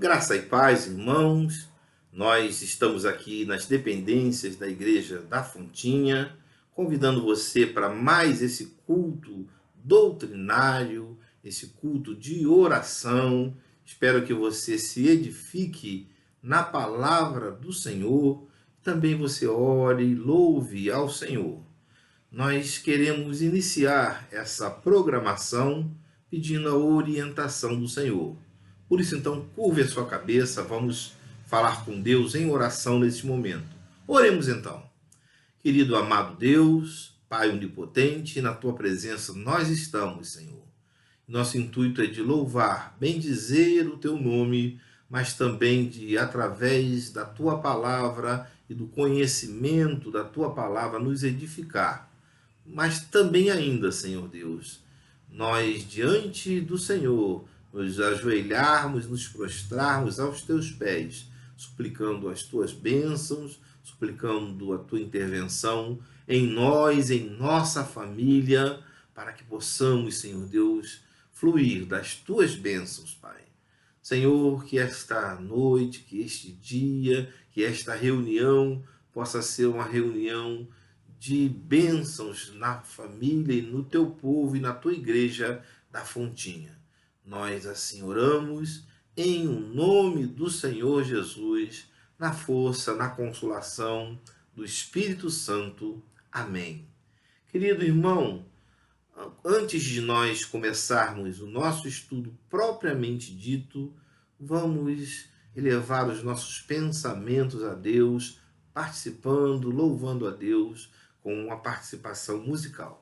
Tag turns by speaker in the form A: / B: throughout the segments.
A: Graça e paz, irmãos. Nós estamos aqui nas dependências da Igreja da Fontinha, convidando você para mais esse culto doutrinário, esse culto de oração. Espero que você se edifique na palavra do Senhor. Também você ore e louve ao Senhor. Nós queremos iniciar essa programação pedindo a orientação do Senhor. Por isso, então, curve a sua cabeça, vamos falar com Deus em oração nesse momento. Oremos, então. Querido amado Deus, Pai onipotente, na Tua presença nós estamos, Senhor. Nosso intuito é de louvar, bendizer o Teu nome, mas também de, através da Tua palavra e do conhecimento da Tua palavra, nos edificar. Mas também ainda, Senhor Deus, nós diante do Senhor, nos ajoelharmos, nos prostrarmos aos teus pés, suplicando as tuas bênçãos, suplicando a tua intervenção em nós, em nossa família, para que possamos, Senhor Deus, fluir das tuas bênçãos, Pai. Senhor, que esta noite, que este dia, que esta reunião possa ser uma reunião de bênçãos na família e no teu povo e na tua igreja da Fontinha. Nós assim oramos em nome do Senhor Jesus, na força, na consolação do Espírito Santo. Amém. Querido irmão, antes de nós começarmos o nosso estudo propriamente dito, vamos elevar os nossos pensamentos a Deus, participando, louvando a Deus com uma participação musical.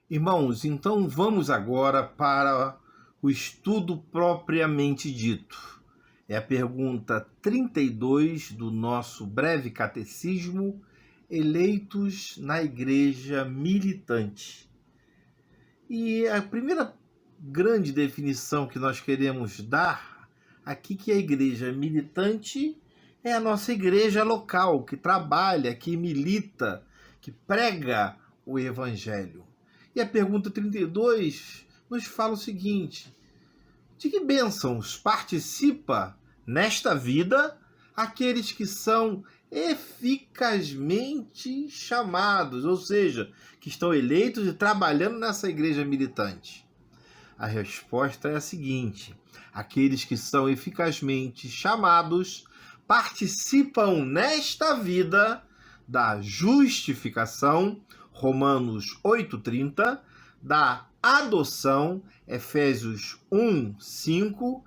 A: Irmãos, então vamos agora para o estudo propriamente dito. É a pergunta 32 do nosso breve catecismo, eleitos na igreja militante. E a primeira grande definição que nós queremos dar aqui, que a igreja militante é a nossa igreja local, que trabalha, que milita, que prega o evangelho. E a pergunta 32 nos fala o seguinte: de que bênçãos participa nesta vida aqueles que são eficazmente chamados, ou seja, que estão eleitos e trabalhando nessa igreja militante? A resposta é a seguinte: aqueles que são eficazmente chamados participam nesta vida da justificação, Romanos 8,30, da adoção, Efésios 1,5,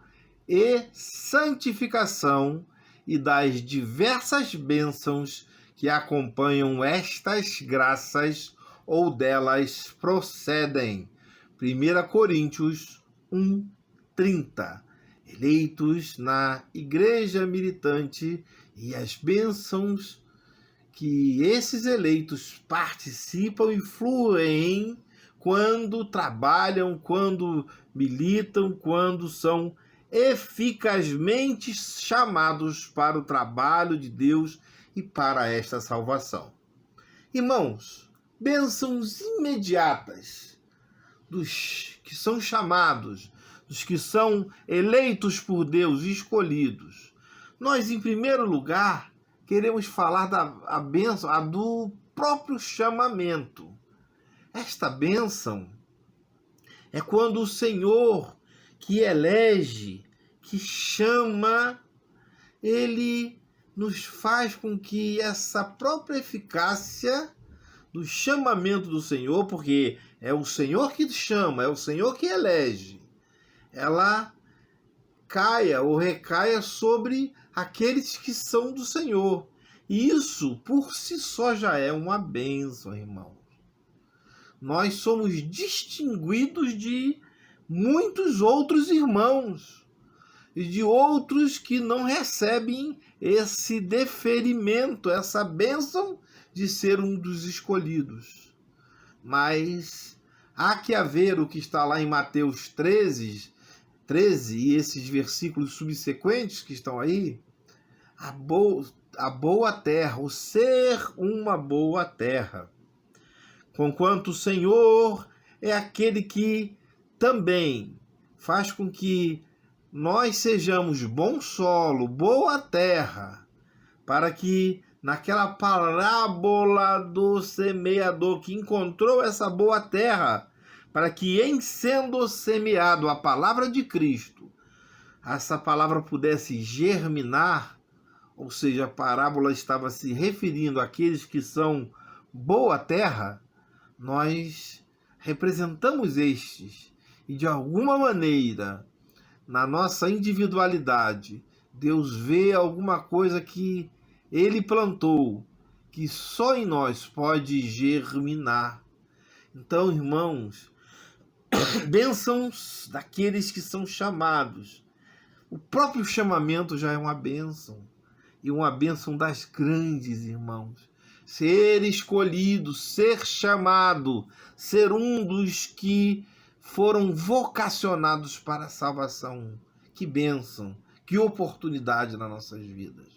A: e santificação, e das diversas bênçãos que acompanham estas graças ou delas procedem. 1 Coríntios 1,30. Eleitos na igreja militante e as bênçãos que esses eleitos participam e fluem quando trabalham, quando militam, quando são eficazmente chamados para o trabalho de Deus e para esta salvação. Irmãos, bênçãos imediatas dos que são chamados, dos que são eleitos por Deus, escolhidos. Nós, em primeiro lugar, queremos falar da bênção, do próprio chamamento. Esta bênção é quando o Senhor, que elege, que chama, ele nos faz com que essa própria eficácia do chamamento do Senhor, porque é o Senhor que chama, é o Senhor que elege, ela caia ou recaia sobre aqueles que são do Senhor. E isso, por si só, já é uma bênção, irmão. Nós somos distinguidos de muitos outros irmãos e de outros que não recebem esse deferimento, essa bênção de ser um dos escolhidos. Mas há que haver o que está lá em Mateus 13 e esses versículos subsequentes que estão aí, a boa terra, o ser uma boa terra. Conquanto o Senhor é aquele que também faz com que nós sejamos bom solo, boa terra, para que naquela parábola do semeador que encontrou essa boa terra, para que em sendo semeado a palavra de Cristo, essa palavra pudesse germinar, ou seja, a parábola estava se referindo àqueles que são boa terra, nós representamos estes e de alguma maneira, na nossa individualidade, Deus vê alguma coisa que Ele plantou, que só em nós pode germinar. Então, irmãos, bênçãos daqueles que são chamados. O próprio chamamento já é uma bênção, e uma bênção das grandes, irmãos. Ser escolhido, ser chamado, ser um dos que foram vocacionados para a salvação. Que bênção, que oportunidade nas nossas vidas.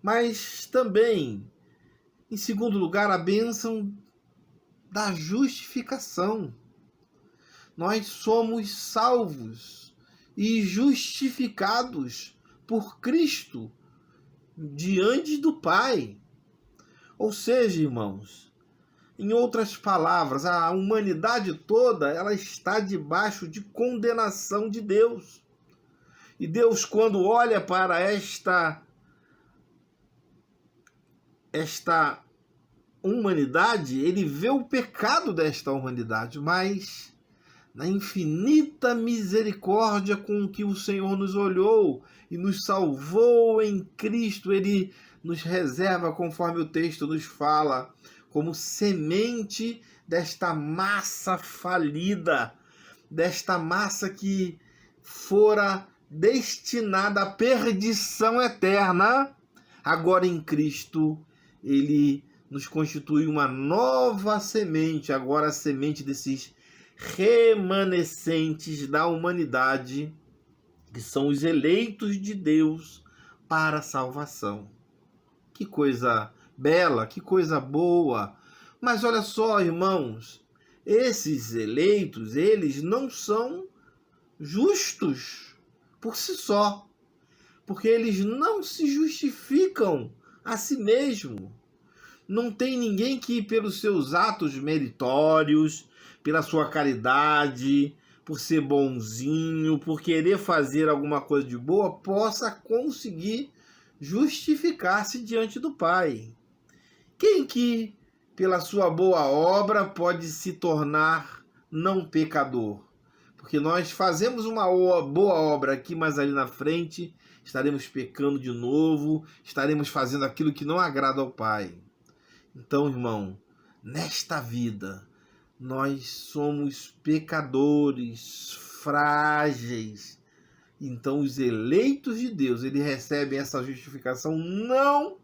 A: Mas também, em segundo lugar, a bênção da justificação. Nós somos salvos e justificados por Cristo diante do Pai. Ou seja, irmãos, em outras palavras, a humanidade toda ela está debaixo de condenação de Deus. E Deus, quando olha para esta humanidade, ele vê o pecado desta humanidade, mas na infinita misericórdia com que o Senhor nos olhou e nos salvou em Cristo, ele nos reserva, conforme o texto nos fala, como semente desta massa falida, desta massa que fora destinada à perdição eterna. Agora em Cristo, ele nos constitui uma nova semente, agora a semente desses remanescentes da humanidade, que são os eleitos de Deus para a salvação. Que coisa bela, que coisa boa! Mas olha só, irmãos, esses eleitos, eles não são justos por si só, porque eles não se justificam a si mesmo. Não tem ninguém que, pelos seus atos meritórios, pela sua caridade, por ser bonzinho, por querer fazer alguma coisa de boa, possa conseguir justificar-se diante do Pai. Quem que, pela sua boa obra, pode se tornar não pecador? Porque nós fazemos uma boa obra aqui, mas ali na frente estaremos pecando de novo, estaremos fazendo aquilo que não agrada ao Pai. Então, irmão, nesta vida, nós somos pecadores, frágeis. Então, os eleitos de Deus, eles recebem essa justificação não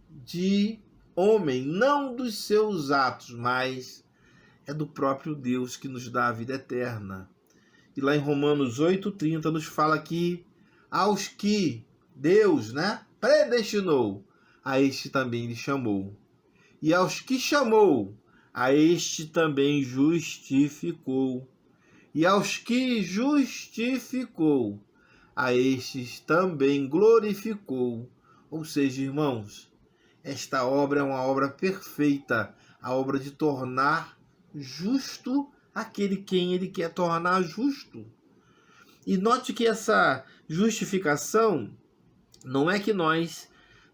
A: de homem, não dos seus atos, mas é do próprio Deus que nos dá a vida eterna. E lá em Romanos 8,30 nos fala que aos que Deus, predestinou, a este também lhe chamou. E aos que chamou, a este também justificou. E aos que justificou, a estes também glorificou. Ou seja, irmãos, esta obra é uma obra perfeita, a obra de tornar justo aquele quem ele quer tornar justo. E note que essa justificação não é que nós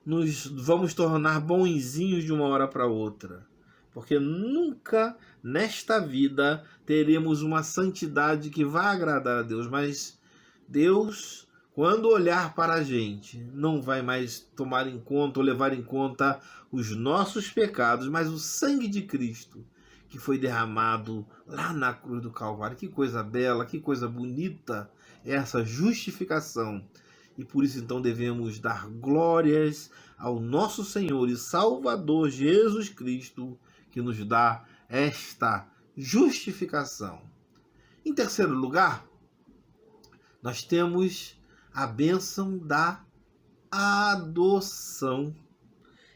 A: nos vamos tornar bonzinhos de uma hora para outra, porque nunca nesta vida teremos uma santidade que vá agradar a Deus, mas Deus, quando olhar para a gente, não vai mais tomar em conta ou levar em conta os nossos pecados, mas o sangue de Cristo, que foi derramado lá na cruz do Calvário. Que coisa bela, que coisa bonita essa justificação. E por isso então devemos dar glórias ao nosso Senhor e Salvador Jesus Cristo, que nos dá esta justificação. Em terceiro lugar, nós temos a bênção da adoção.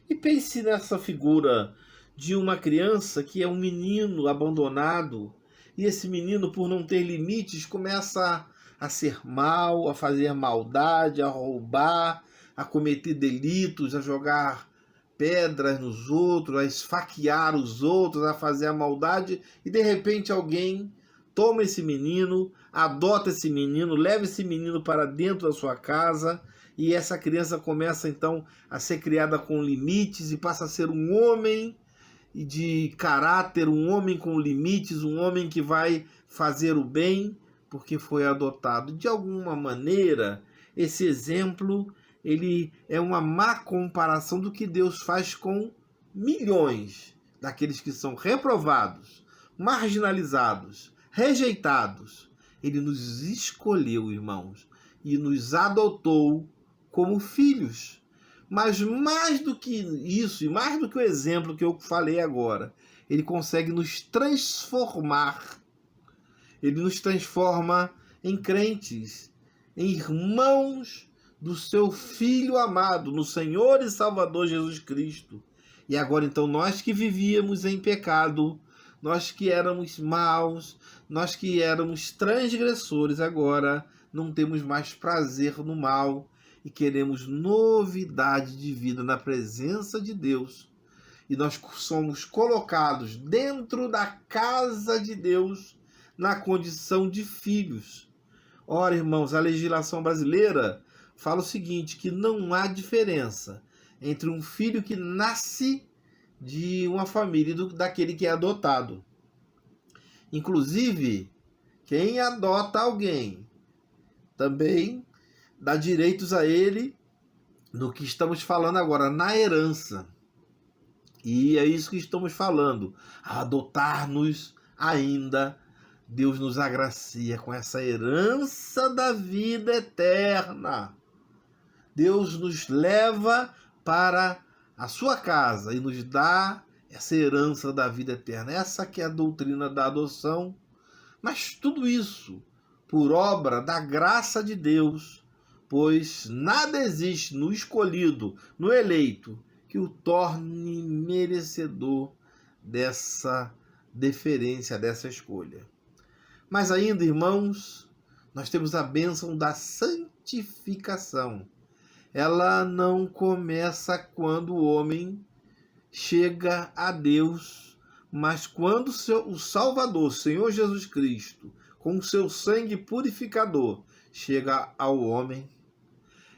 A: E pense nessa figura de uma criança que é um menino abandonado, e esse menino, por não ter limites, começa a ser mal, a fazer maldade, a roubar, a cometer delitos, a jogar pedras nos outros, a esfaquear os outros, a fazer a maldade, e de repente alguém toma esse menino, adota esse menino, leva esse menino para dentro da sua casa, e essa criança começa então a ser criada com limites e passa a ser um homem de caráter, um homem com limites, um homem que vai fazer o bem porque foi adotado. De alguma maneira, esse exemplo ele é uma má comparação do que Deus faz com milhões daqueles que são reprovados, marginalizados, rejeitados. Ele nos escolheu, irmãos, e nos adotou como filhos. Mas mais do que isso, e mais do que o exemplo que eu falei agora, ele consegue nos transformar. Ele nos transforma em crentes, em irmãos do seu Filho amado, no Senhor e Salvador Jesus Cristo. E agora então nós que vivíamos em pecado, nós que éramos maus, nós que éramos transgressores, agora não temos mais prazer no mal e queremos novidade de vida na presença de Deus. E nós somos colocados dentro da casa de Deus na condição de filhos. Ora, irmãos, a legislação brasileira fala o seguinte, que não há diferença entre um filho que nasce de uma família e daquele que é adotado. Inclusive, quem adota alguém também dá direitos a ele do que estamos falando agora, na herança. E é isso que estamos falando. Ao adotar-nos ainda, Deus nos agracia com essa herança da vida eterna. Deus nos leva para a sua casa e nos dá essa herança da vida eterna. Essa que é a doutrina da adoção. Mas tudo isso por obra da graça de Deus, pois nada existe no escolhido, no eleito, que o torne merecedor dessa deferência, dessa escolha. Mas ainda, irmãos, nós temos a bênção da santificação. Ela não começa quando o homem chega a Deus, mas quando o Salvador, Senhor Jesus Cristo, com o seu sangue purificador, chega ao homem.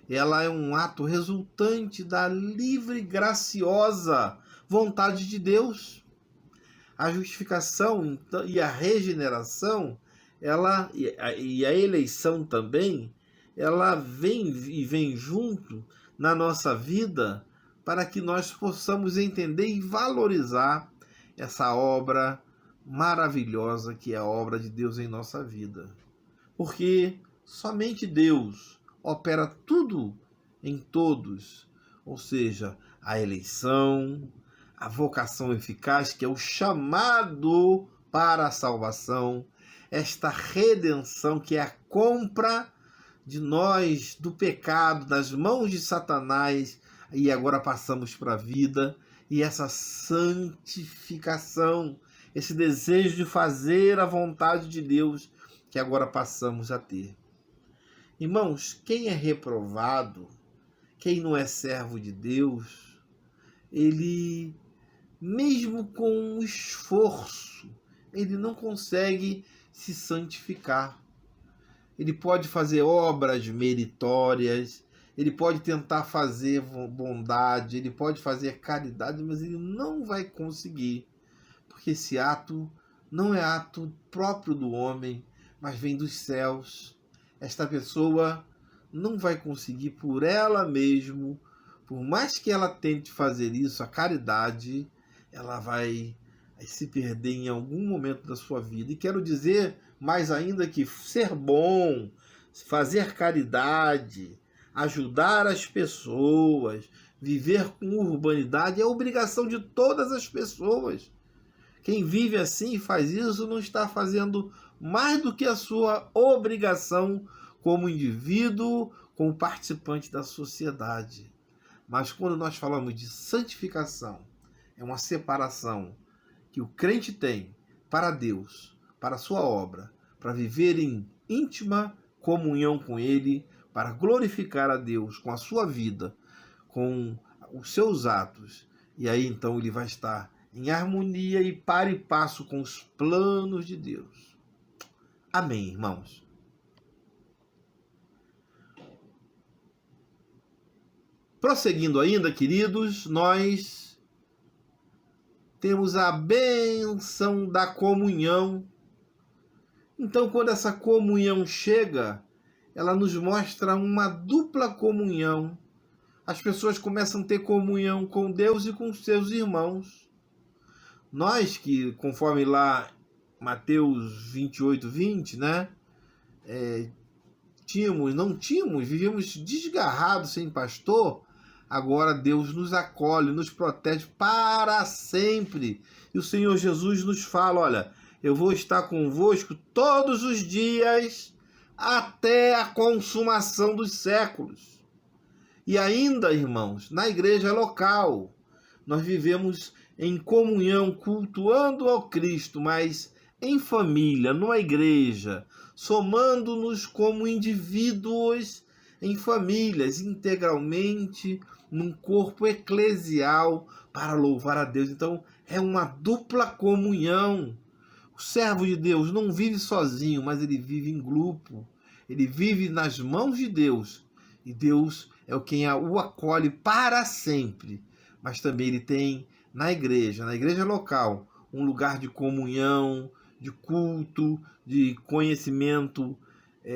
A: Ela é um ato resultante da livre e graciosa vontade de Deus. A justificação e a regeneração, e a eleição também, ela vem junto na nossa vida para que nós possamos entender e valorizar essa obra maravilhosa que é a obra de Deus em nossa vida. Porque somente Deus opera tudo em todos, ou seja, a eleição, a vocação eficaz, que é o chamado para a salvação, esta redenção, que é a compra de nós do pecado, das mãos de Satanás, e agora passamos para a vida, e essa santificação, esse desejo de fazer a vontade de Deus, que agora passamos a ter. Irmãos, quem é reprovado, quem não é servo de Deus, ele, mesmo com esforço, ele não consegue se santificar. Ele pode fazer obras meritórias, ele pode tentar fazer bondade, ele pode fazer caridade, mas ele não vai conseguir, porque esse ato não é ato próprio do homem, mas vem dos céus. Esta pessoa não vai conseguir por ela mesma, por mais que ela tente fazer isso, a caridade, ela vai se perder em algum momento da sua vida. E quero dizer mais ainda que ser bom, fazer caridade, ajudar as pessoas, viver com urbanidade é obrigação de todas as pessoas. Quem vive assim e faz isso não está fazendo mais do que a sua obrigação como indivíduo, como participante da sociedade. Mas quando nós falamos de santificação, é uma separação que o crente tem para Deus, para a sua obra, para viver em íntima comunhão com Ele, para glorificar a Deus com a sua vida, com os seus atos. E aí então ele vai estar em harmonia e par e passo com os planos de Deus. Amém, irmãos? Prosseguindo ainda, queridos, nós temos a bênção da comunhão. Então, quando essa comunhão chega, ela nos mostra uma dupla comunhão. As pessoas começam a ter comunhão com Deus e com seus irmãos. Nós que, conforme lá Mateus 28:20, né? Vivíamos desgarrados sem pastor. Agora Deus nos acolhe, nos protege para sempre. E o Senhor Jesus nos fala, olha, eu vou estar convosco todos os dias até a consumação dos séculos. E ainda, irmãos, na igreja local, nós vivemos em comunhão, cultuando ao Cristo, mas em família, numa igreja, somando-nos como indivíduos em famílias, integralmente, num corpo eclesial, para louvar a Deus. Então, é uma dupla comunhão. O servo de Deus não vive sozinho, mas ele vive em grupo. Ele vive nas mãos de Deus. E Deus é quem o acolhe para sempre. Mas também ele tem na igreja local, um lugar de comunhão, de culto, de conhecimento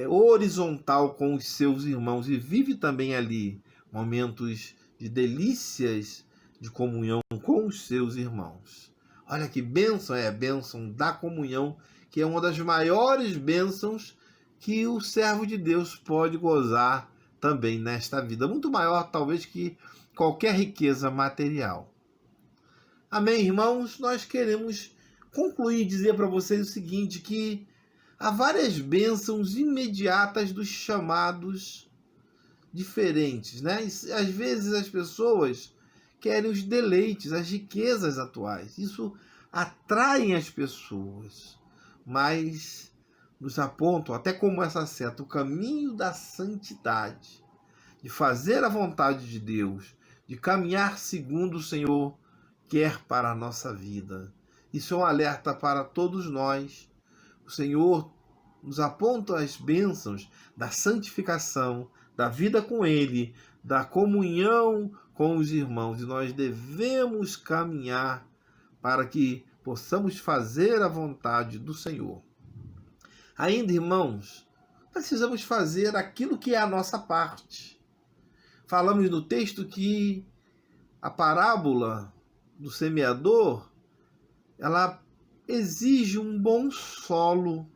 A: horizontal com os seus irmãos. E vive também ali momentos de delícias, de comunhão com os seus irmãos. Olha que bênção é a bênção da comunhão, que é uma das maiores bênçãos que o servo de Deus pode gozar também nesta vida. Muito maior, talvez, que qualquer riqueza material. Amém, irmãos? Nós queremos concluir e dizer para vocês o seguinte, que há várias bênçãos imediatas dos chamados diferentes, né? E, às vezes as pessoas querem os deleites, as riquezas atuais. Isso atrai as pessoas, mas nos apontam, até como essa seta, o caminho da santidade, de fazer a vontade de Deus, de caminhar segundo o Senhor quer para a nossa vida. Isso é um alerta para todos nós. O Senhor nos aponta as bênçãos da santificação, da vida com Ele, da comunhão com os irmãos. E nós devemos caminhar para que possamos fazer a vontade do Senhor. Ainda, irmãos, precisamos fazer aquilo que é a nossa parte. Falamos no texto que a parábola do semeador, ela exige um bom solo.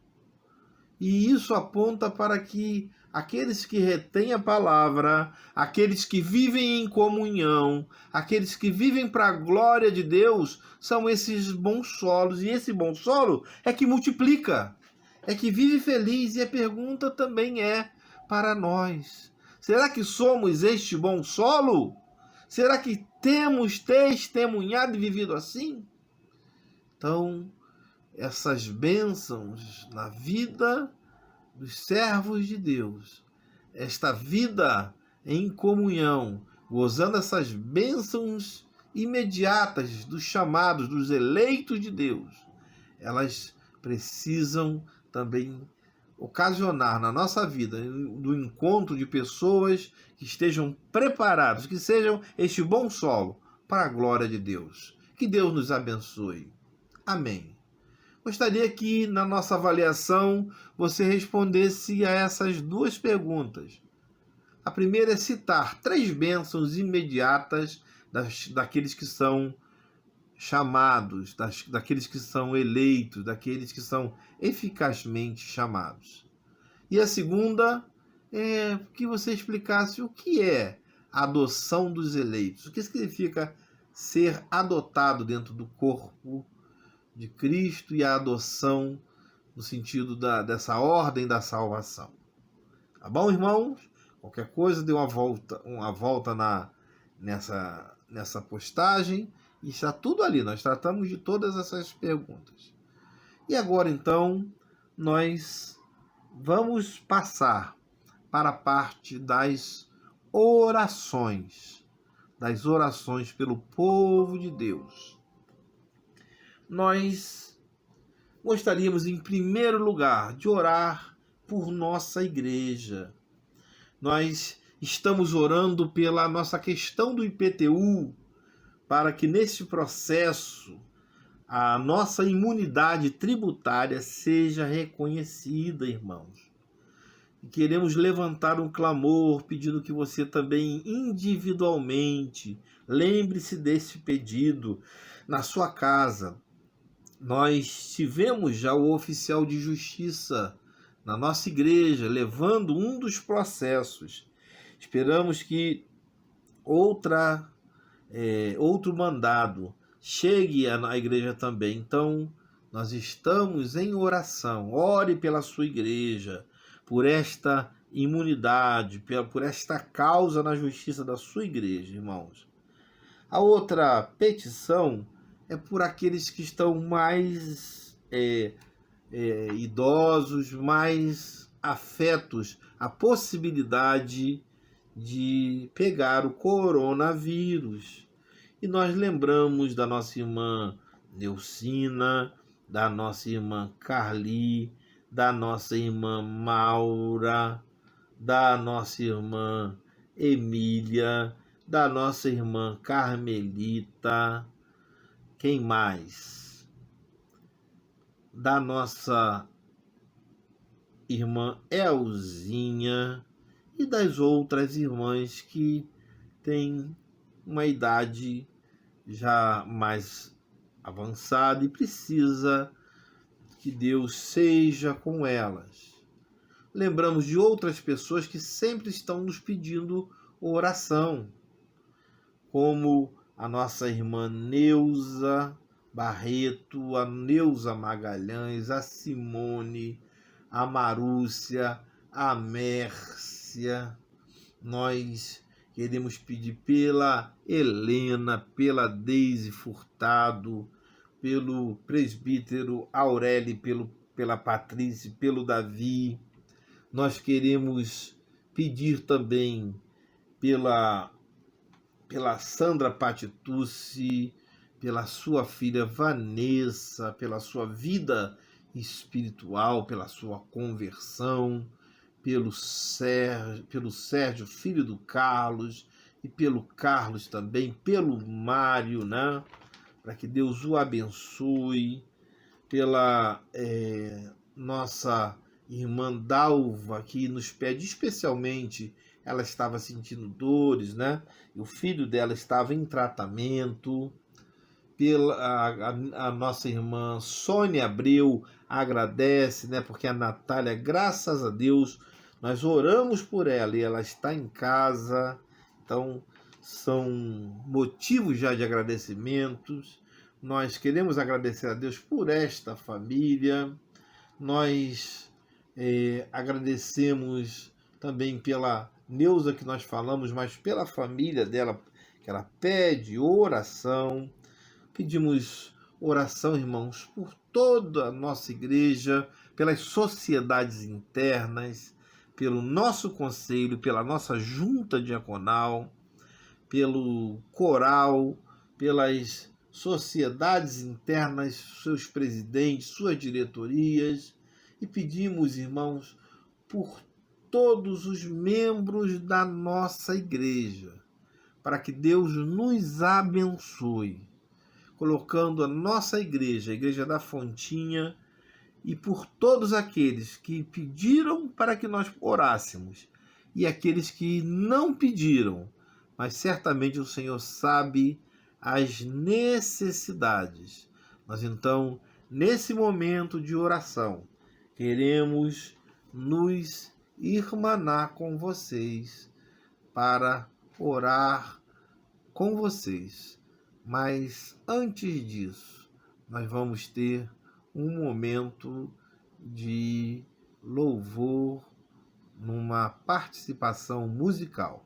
A: E isso aponta para que aqueles que retêm a palavra, aqueles que vivem em comunhão, aqueles que vivem para a glória de Deus, são esses bons solos. E esse bom solo é que multiplica, é que vive feliz. E a pergunta também é para nós: será que somos este bom solo? Será que temos testemunhado e vivido assim? Então, essas bênçãos na vida dos servos de Deus, esta vida em comunhão, gozando essas bênçãos imediatas dos chamados, dos eleitos de Deus, elas precisam também ocasionar na nossa vida do encontro de pessoas que estejam preparados, que sejam este bom solo para a glória de Deus. Que Deus nos abençoe. Amém. Gostaria que, na nossa avaliação, você respondesse a essas duas perguntas. A primeira é citar 3 bênçãos imediatas daqueles que são chamados, daqueles que são eleitos, daqueles que são eficazmente chamados. E a segunda é que você explicasse o que é a adoção dos eleitos. O que significa ser adotado dentro do corpo de Cristo e a adoção no sentido dessa ordem da salvação. Tá bom, irmãos? Qualquer coisa, dê uma volta nessa postagem. E está tudo ali, nós tratamos de todas essas perguntas. E agora, então, nós vamos passar para a parte das orações pelo povo de Deus. Nós gostaríamos, em primeiro lugar, de orar por nossa igreja. Nós estamos orando pela nossa questão do IPTU, para que nesse processo a nossa imunidade tributária seja reconhecida, irmãos. E queremos levantar um clamor pedindo que você também individualmente lembre-se desse pedido na sua casa. Nós tivemos já o oficial de justiça na nossa igreja levando um dos processos. Esperamos que outro mandado chegue à igreja também. Então, nós estamos em oração. Ore pela sua igreja, por esta imunidade, por esta causa na justiça da sua igreja, irmãos. A outra petição é por aqueles que estão mais idosos, mais afetos à possibilidade de pegar o coronavírus. E nós lembramos da nossa irmã Neucina, da nossa irmã Carli, da nossa irmã Maura, da nossa irmã Emília, da nossa irmã Carmelita. Quem mais? Da nossa irmã Elzinha e das outras irmãs que têm uma idade já mais avançada e precisa que Deus seja com elas. Lembramos de outras pessoas que sempre estão nos pedindo oração, como a nossa irmã Neuza Barreto, a Neuza Magalhães, a Simone, a Marúcia, a Mércia. Nós queremos pedir pela Helena, pela Deise Furtado, pelo presbítero Aurélio, pela Patrícia, pelo Davi. Nós queremos pedir também pela Sandra Patitucci, pela sua filha Vanessa, pela sua vida espiritual, pela sua conversão, pelo Sérgio, filho do Carlos, e pelo Carlos também, pelo Mário, né? Para que Deus o abençoe, pela nossa irmã Dalva, que nos pede especialmente, ela estava sentindo dores, né? E o filho dela estava em tratamento. A nossa irmã Sônia Abreu agradece, né? Porque a Natália, graças a Deus, nós oramos por ela e ela está em casa. Então, são motivos já de agradecimentos. Nós queremos agradecer a Deus por esta família. Nós agradecemos também pela Neuza que nós falamos, mas pela família dela, que ela pede oração. Pedimos oração, irmãos, por toda a nossa igreja, pelas sociedades internas, pelo nosso conselho, pela nossa junta diaconal, pelo coral, pelas sociedades internas, seus presidentes, suas diretorias. E pedimos, irmãos, por todos os membros da nossa igreja, para que Deus nos abençoe, colocando a nossa igreja, a Igreja da Fontinha, e por todos aqueles que pediram para que nós orássemos, e aqueles que não pediram, mas certamente o Senhor sabe as necessidades. Nós então, nesse momento de oração, queremos nos irmanar com vocês para orar com vocês. Mas antes disso, nós vamos ter um momento de louvor numa participação musical.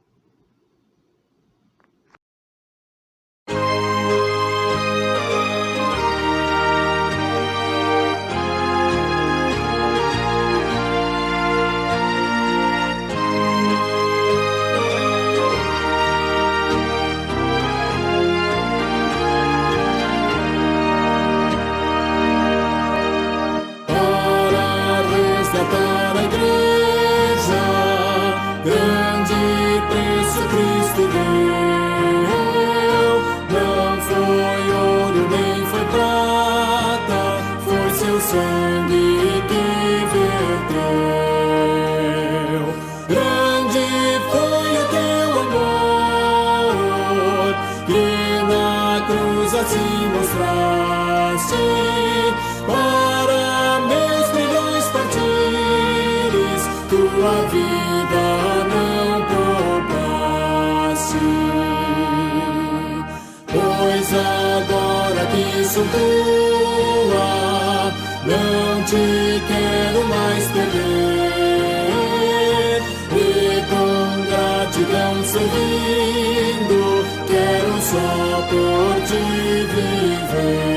B: Não te quero mais perder, e com gratidão servindo, quero só por ti viver.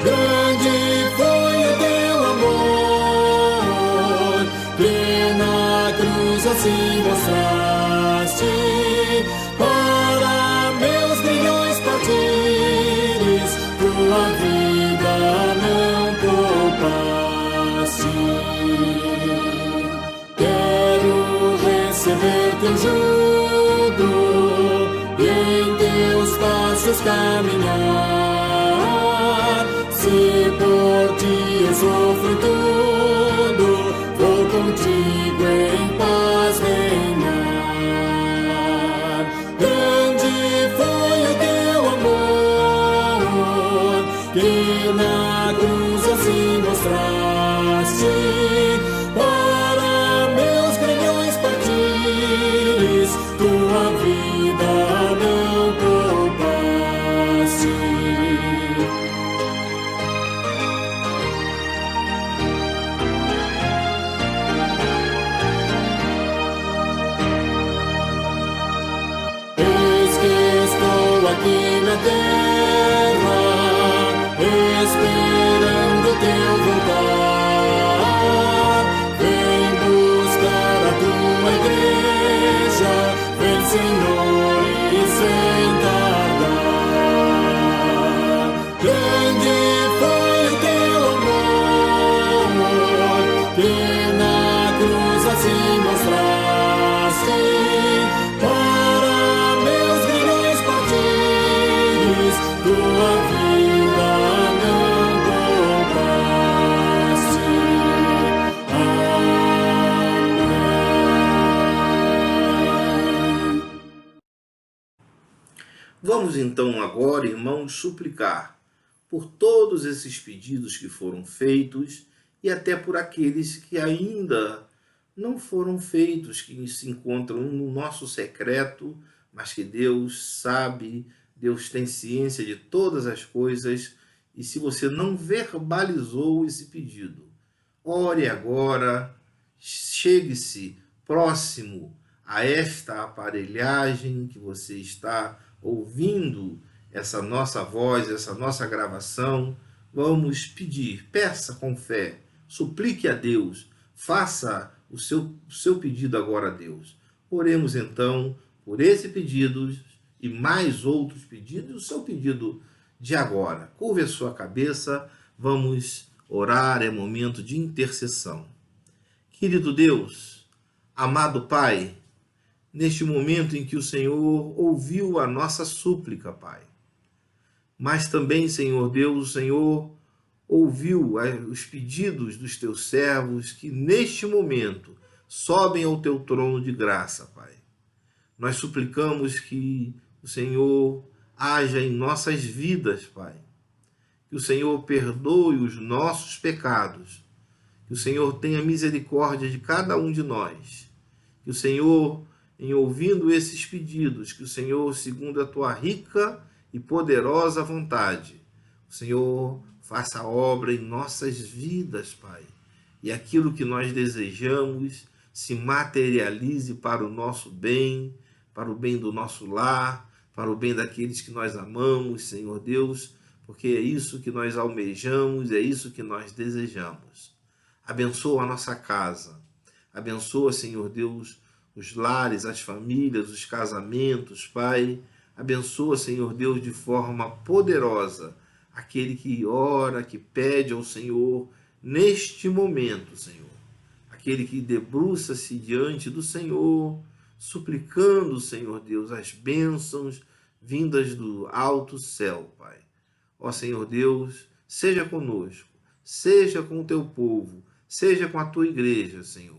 B: Grande foi o teu amor, que na cruz assim mostraste, para meus milhões partires, tua vida não poupaste. Quero receber teu jugo e em teus passos caminhar. Se por ti eu sofro tudo, vou contigo em paz reinar. Grande foi o teu aqui na terra, esperando teu voltar. Vem buscar a tua igreja, vem, Senhor, e sem tardar. Grande foi o teu amor, que na cruz assim mostraste, para meus grilhões partidos, tua vida não poupaste. Amém.
A: Vamos então agora, irmãos, suplicar por todos esses pedidos que foram feitos e até por aqueles que ainda não foram feitos, que se encontram no nosso secreto, mas que Deus sabe, Deus tem ciência de todas as coisas. E se você não verbalizou esse pedido, ore agora, chegue-se próximo a esta aparelhagem que você está ouvindo, essa nossa voz, essa nossa gravação. Vamos pedir, peça com fé, suplique a Deus, faça o seu pedido agora a Deus. Oremos então por esse pedido e mais outros pedidos, e o seu pedido de agora. Curve a sua cabeça, vamos orar, é momento de intercessão. Querido Deus, amado Pai, neste momento em que o Senhor ouviu a nossa súplica, Pai, mas também, Senhor Deus, o Senhor ouviu os pedidos dos teus servos que neste momento sobem ao teu trono de graça, Pai. Nós suplicamos que o Senhor haja em nossas vidas, Pai. Que o Senhor perdoe os nossos pecados. Que o Senhor tenha misericórdia de cada um de nós. Que o Senhor, em ouvindo esses pedidos, que o Senhor, segundo a tua rica e poderosa vontade, o Senhor faça a obra em nossas vidas, Pai. E aquilo que nós desejamos se materialize para o nosso bem, para o bem do nosso lar, para o bem daqueles que nós amamos, Senhor Deus, porque é isso que nós almejamos, é isso que nós desejamos. Abençoa a nossa casa, abençoa, Senhor Deus, os lares, as famílias, os casamentos, Pai. Abençoa, Senhor Deus, de forma poderosa aquele que ora, que pede ao Senhor neste momento, Senhor. Aquele que debruça-se diante do Senhor, suplicando, Senhor Deus, as bênçãos vindas do alto céu, Pai. Ó Senhor Deus, seja conosco, seja com o teu povo, seja com a tua igreja, Senhor.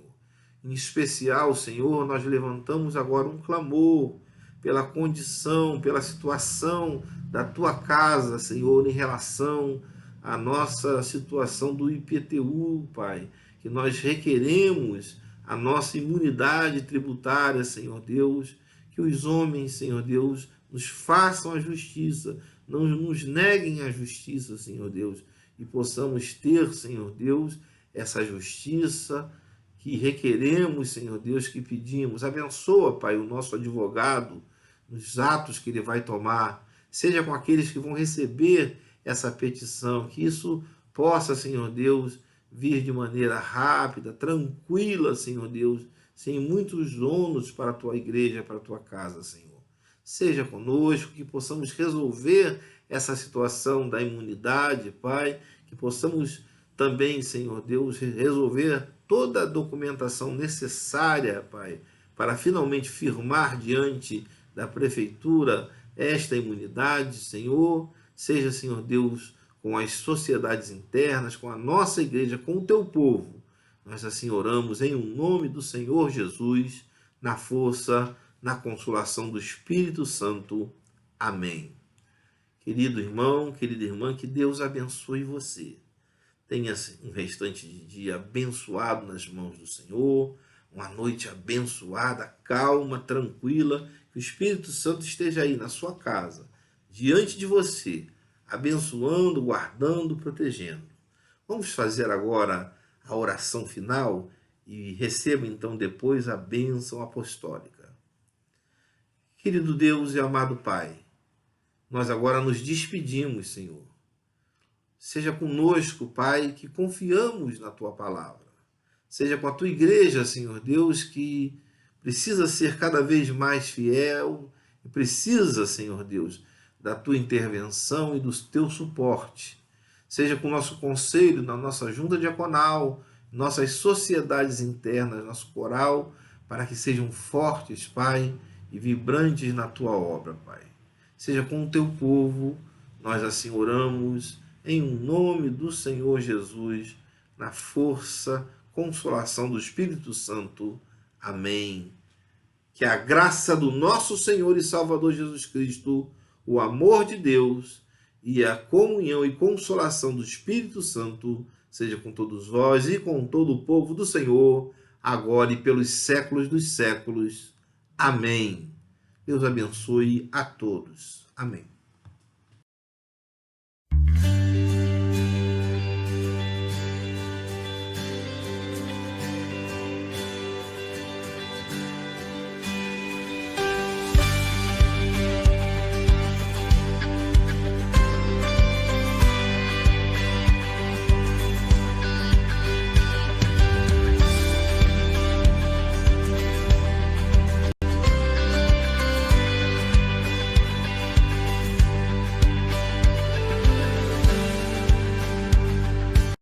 A: Em especial, Senhor, nós levantamos agora um clamor pela condição, pela situação da tua casa, Senhor, em relação à nossa situação do IPTU, Pai, que nós requeremos a nossa imunidade tributária, Senhor Deus, que os homens, Senhor Deus, nos façam a justiça, não nos neguem a justiça, Senhor Deus, e possamos ter, Senhor Deus, essa justiça que requeremos, Senhor Deus, que pedimos. Abençoa, Pai, o nosso advogado nos atos que ele vai tomar, seja com aqueles que vão receber essa petição, que isso possa, Senhor Deus, vir de maneira rápida, tranquila, Senhor Deus, sem muitos ônus para a tua igreja, para a tua casa, Senhor. Seja conosco, que possamos resolver essa situação da imunidade, Pai, que possamos também, Senhor Deus, resolver toda a documentação necessária, Pai, para finalmente firmar diante da prefeitura esta imunidade, Senhor. Seja, Senhor Deus, com as sociedades internas, com a nossa igreja, com o teu povo. Nós assim oramos em nome do Senhor Jesus, na força, na consolação do Espírito Santo. Amém. Querido irmão, querida irmã, que Deus abençoe você. Tenha um restante de dia abençoado nas mãos do Senhor, uma noite abençoada, calma, tranquila, que o Espírito Santo esteja aí na sua casa, diante de você, abençoando, guardando, protegendo. Vamos fazer agora a oração final e receba então depois a bênção apostólica. Querido Deus e amado Pai, nós agora nos despedimos, Senhor. Seja conosco, Pai, que confiamos na Tua palavra. Seja com a Tua igreja, Senhor Deus, que precisa ser cada vez mais fiel e precisa, Senhor Deus, da Tua intervenção e do Teu suporte. Seja com o nosso conselho, na nossa junta diaconal, nossas sociedades internas, nosso coral, para que sejam fortes, Pai, e vibrantes na Tua obra, Pai. Seja com o Teu povo, nós assim oramos, em nome do Senhor Jesus, na força, consolação do Espírito Santo. Amém. Que a graça do nosso Senhor e Salvador Jesus Cristo, o amor de Deus e a comunhão e consolação do Espírito Santo seja com todos vós e com todo o povo do Senhor, agora e pelos séculos dos séculos. Amém. Deus abençoe a todos. Amém.